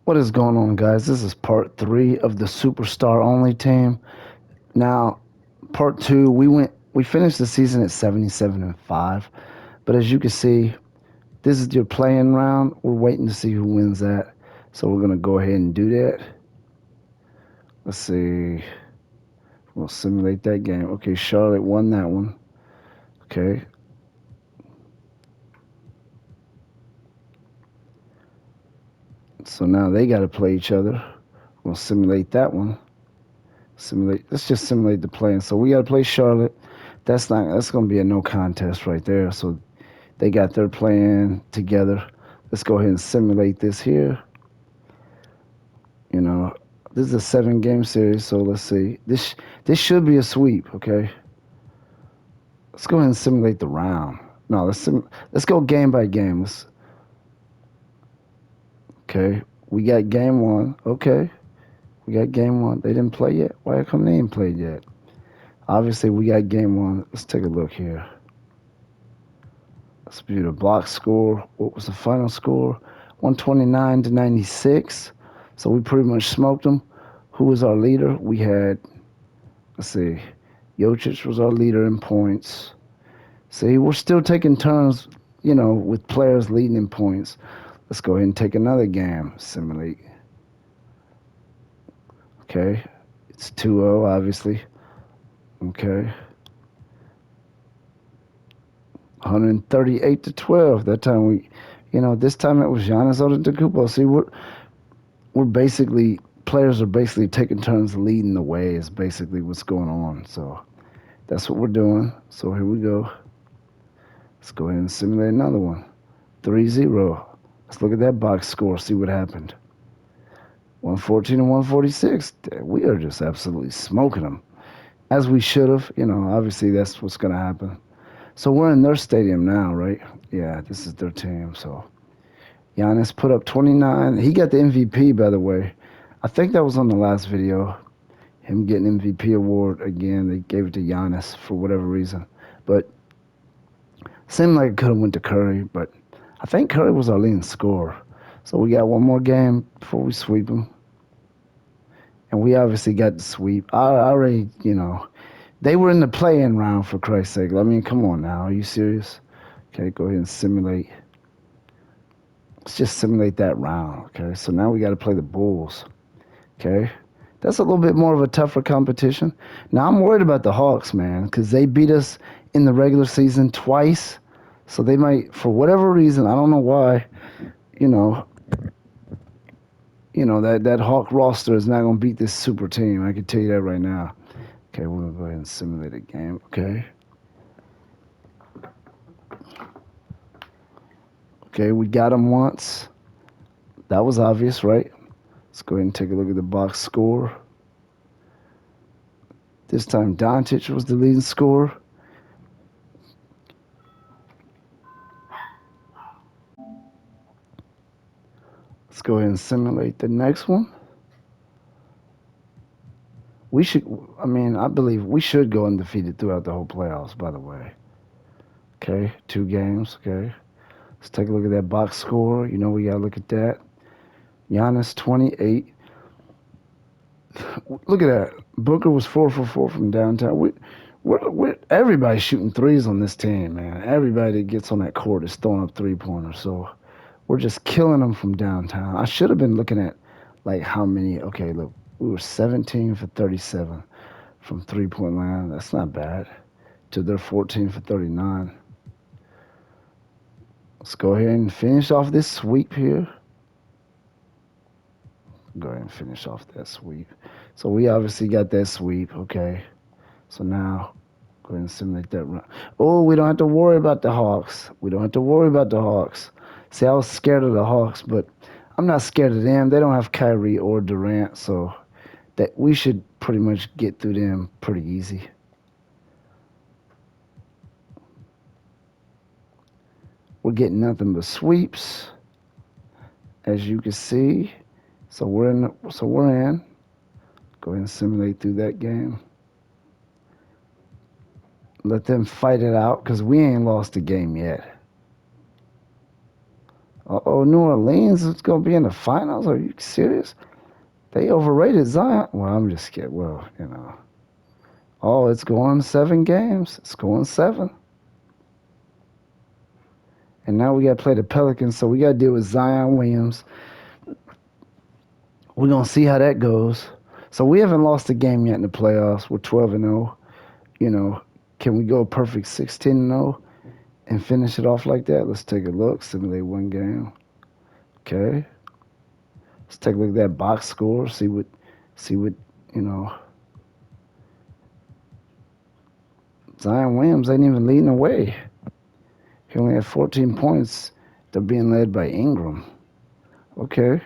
What is going on, guys? This is part three of the superstar only team. Now, part two, we finished the season at 77-5, but as you can see, this is your playing round. We're waiting to see who wins that, so we're gonna go ahead and do that. Let's see. We'll simulate that game. Okay, Charlotte won that one. Okay. So now they got to play each other. We'll simulate that one. Simulate. Let's just simulate the play. So we got to play Charlotte. That's gonna be a no contest right there. So they got their plan together. Let's go ahead and simulate this here. You know, this is a 7 game series, so let's see. This should be a sweep, okay? Let's go ahead and simulate the round. No, let's go game by game. Okay, we got game one. Okay, we got game one. They didn't play yet. Why come they didn't play yet? Obviously, we got game one. Let's take a look here. Let's view the block score. What was the final score? 129-96. So we pretty much smoked them. Who was our leader? We had, let's see, Jokic was our leader in points. See, we're still taking turns, with players leading in points. Let's go ahead and take another game. Simulate. Okay. It's 2-0, obviously. Okay. 138-12. That time this time it was Giannis Antetokounmpo. See, we're basically players are basically taking turns leading the way is basically what's going on. So that's what we're doing. So here we go. Let's go ahead and simulate another one. 3-0. Let's look at that box score, see what happened. 114 and 146. We are just absolutely smoking them. As we should have. Obviously that's what's going to happen. So we're in their stadium now, right? Yeah, this is their team. So Giannis put up 29. He got the MVP, by the way. I think that was on the last video. Him getting MVP award again. They gave it to Giannis for whatever reason. But seemed like it could have went to Curry, but I think Curry was our leading scorer. So we got one more game before we sweep them. And we obviously got the sweep. I already, they were in the play-in round, for Christ's sake. I mean, come on now. Are you serious? Okay, go ahead and simulate. Let's just simulate that round, okay? So now we got to play the Bulls, okay? That's a little bit more of a tougher competition. Now, I'm worried about the Hawks, man, because they beat us in the regular season twice. So they might, for whatever reason, I don't know why, you know, that Hawk roster is not going to beat this super team. I can tell you that right now. Okay, we're going to go ahead and simulate a game, okay? Okay, we got them once. That was obvious, right? Let's go ahead and take a look at the box score. This time, Doncic was the leading scorer. Let's go ahead and simulate the next one. I believe we should go undefeated throughout the whole playoffs, by the way. Okay, 2 games, okay. Let's take a look at that box score. We got to look at that. Giannis, 28. Look at that. Booker was 4 for 4 from downtown. Everybody's shooting threes on this team, man. Everybody that gets on that court is throwing up three-pointers. So we're just killing them from downtown. I should have been looking at, like, how many. Okay, look. We were 17 for 37 from three-point line. That's not bad. To their 14 for 39. Let's go ahead and finish off this sweep here. Go ahead and finish off that sweep. So we obviously got that sweep, okay. So now, go ahead and simulate that run. Oh, we don't have to worry about the Hawks. We don't have to worry about the Hawks. See, I was scared of the Hawks, but I'm not scared of them. They don't have Kyrie or Durant, so that we should pretty much get through them pretty easy. We're getting nothing but sweeps, as you can see. So we're in. Go ahead and simulate through that game. Let them fight it out because we ain't lost a game yet. Uh-oh, New Orleans is going to be in the finals? Are you serious? They overrated Zion. Well, I'm just kidding. Well, Oh, it's going 7 games. It's going seven. And now we got to play the Pelicans, so we got to deal with Zion Williams. We're going to see how that goes. So we haven't lost a game yet in the playoffs. We're 12 and 0. You know, can we go a perfect 16 and 0 and finish it off like that? Let's take a look. Simulate one game. Okay. Let's take a look at that box score. See what, you know. Zion Williams ain't even leading the way. He only had 14 points. They're being led by Ingram. Okay.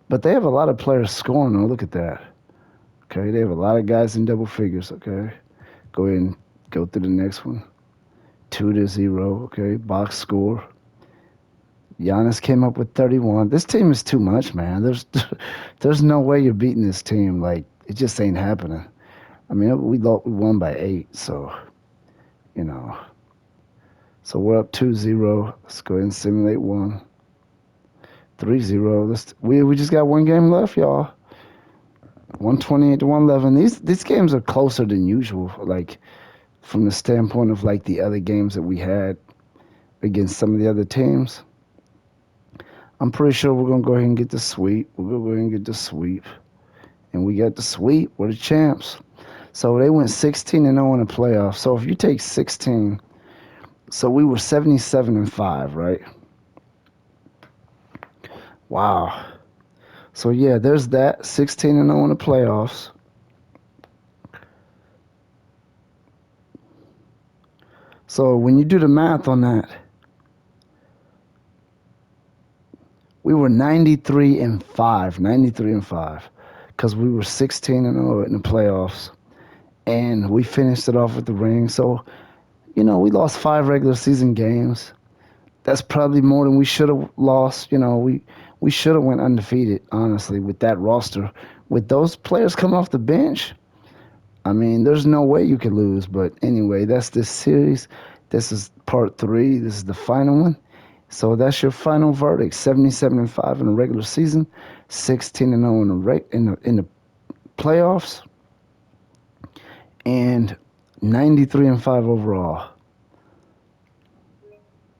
But they have a lot of players scoring, though. Look at that. Okay. They have a lot of guys in double figures. Okay. Go ahead and go through the next one. 2-0. Okay. Box score. Giannis came up with 31. This team is too much, man. There's no way you're beating this team. Like, it just ain't happening. I mean, we won by 8, so, you know. So we're up 2-0. Let's go ahead and simulate one. 3-0. We just got one game left, y'all. 128 to 111. These games are closer than usual, like from the standpoint of like the other games that we had against some of the other teams. I'm pretty sure we're gonna go ahead and get the sweep. We're gonna go ahead and get the sweep. And we got the sweep. We're the champs. So they went 16 and 0 in the playoffs. So if you take 16, so we were 77 and 5, right? Wow. So yeah, there's that 16 and 0 in the playoffs. So when you do the math on that, we were 93 and 5, 93 and 5, because we were 16 and 0 in the playoffs, and we finished it off with the ring. So we lost 5 regular season games. That's probably more than we should have lost. We should have went undefeated, honestly, with that roster. With those players coming off the bench, I mean, there's no way you could lose. But anyway, that's this series. This is part 3. This is the final one. So that's your final verdict: 77 and 5 in the regular season, 16 and 0 in the playoffs, and 93 and 5 overall.